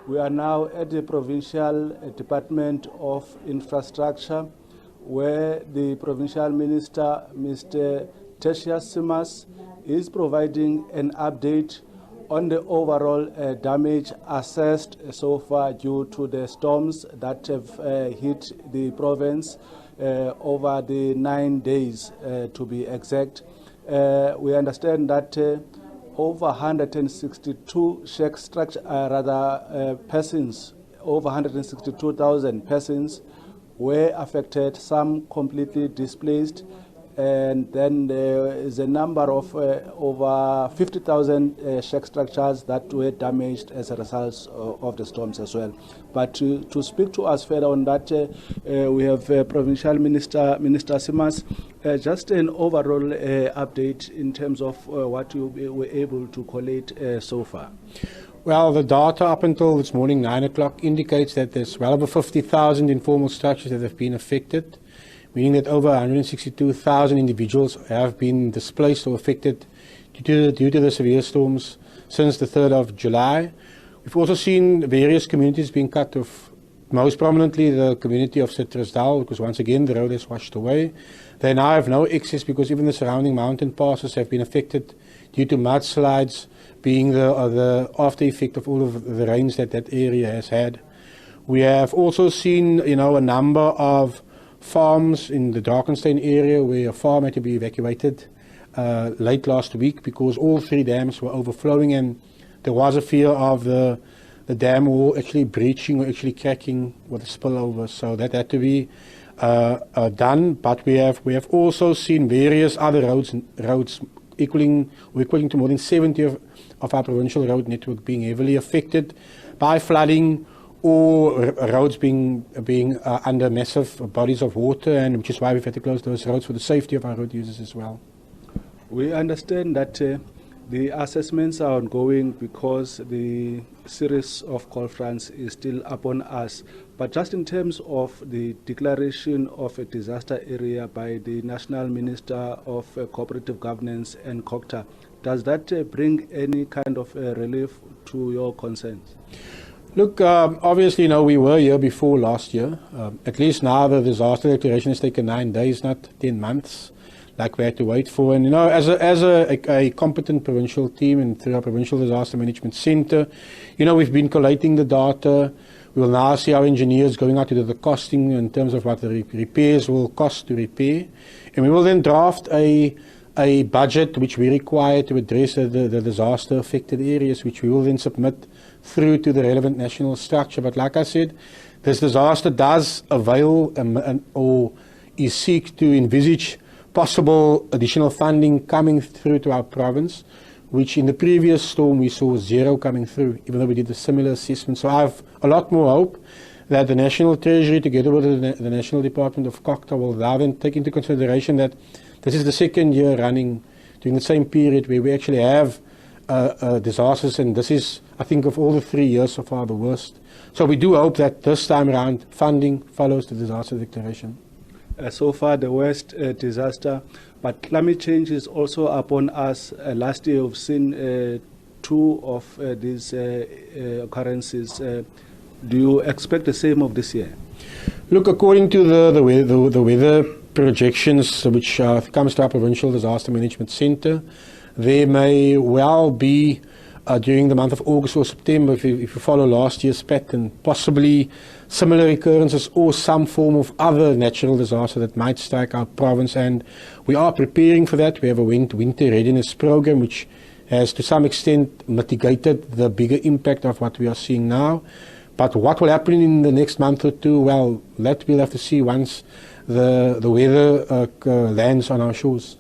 We are now at the Provincial Department of Infrastructure, where the Provincial Minister, Mr. Tertuis Simmers, is providing an update on the overall damage assessed so far due to the storms that have hit the province over the 9 days, to be exact. We understand that over 162 persons, over 162,000 persons were affected, some completely displaced, and then there is a number of over 50,000 shack structures that were damaged as a result of the storms as well. But to speak to us further on that, we have Provincial Minister, Minister Simmers. Just an overall update in terms of what you were able to collate so far. Well, the data up until this morning, 9 o'clock, indicates that there's well over 50,000 informal structures that have been affected, meaning that over 162,000 individuals have been displaced or affected due to the severe storms since the 3rd of July. We've also seen various communities being cut off, most prominently the community of Tertuis, because once again the road is washed away. They now have no access because even the surrounding mountain passes have been affected due to mudslides being the after effect of all of the rains that area has had. We have also seen, a number of farms in the Drakensberg area where a farm had to be evacuated late last week because all 3 dams were overflowing, and there was a fear of the dam wall actually breaching or actually cracking with a spillover. So that had to be done. But we have also seen various other roads equaling to more than 70 of our provincial road network being heavily affected by flooding, or roads being under massive bodies of water, and which is why we've had to close those roads for the safety of our road users as well. We understand that the assessments are ongoing because the series of call fronts is still upon us. But just in terms of the declaration of a disaster area by the National Minister of Cooperative Governance and Cooperative, does that bring any kind of relief to your concerns? Look, obviously, we were here before last year. At least now the disaster declaration has taken 9 days, not 10 months, like we had to wait for. And, as a competent provincial team and through our Provincial Disaster Management Centre, we've been collating the data. We will now see our engineers going out to do the costing in terms of what the repairs will cost to repair. And we will then draft a budget which we require to address the disaster-affected areas, which we will then submit through to the relevant national structure. But like I said, this disaster does avail or is seek to envisage possible additional funding coming through to our province, which in the previous storm we saw 0 coming through, even though we did a similar assessment. So I have a lot more hope that the National Treasury, together with the National Department of Cooperative, will now then take into consideration that this is the 2nd year running during the same period where we actually have disasters, and this is, I think, of all the 3 years so far, the worst. So we do hope that this time around funding follows the disaster declaration. So far the worst disaster, but climate change is also upon us. Last year we've seen 2 of these occurrences. Do you expect the same of this year? Look, according to the weather projections, which comes to our Provincial Disaster Management Centre, there may well be during the month of August or September, if you follow last year's pattern, possibly similar occurrences or some form of other natural disaster that might strike our province, and we are preparing for that. We have a winter readiness program which has to some extent mitigated the bigger impact of what we are seeing now. But what will happen in the next month or 2, well, that we'll have to see once the weather lands on our shores.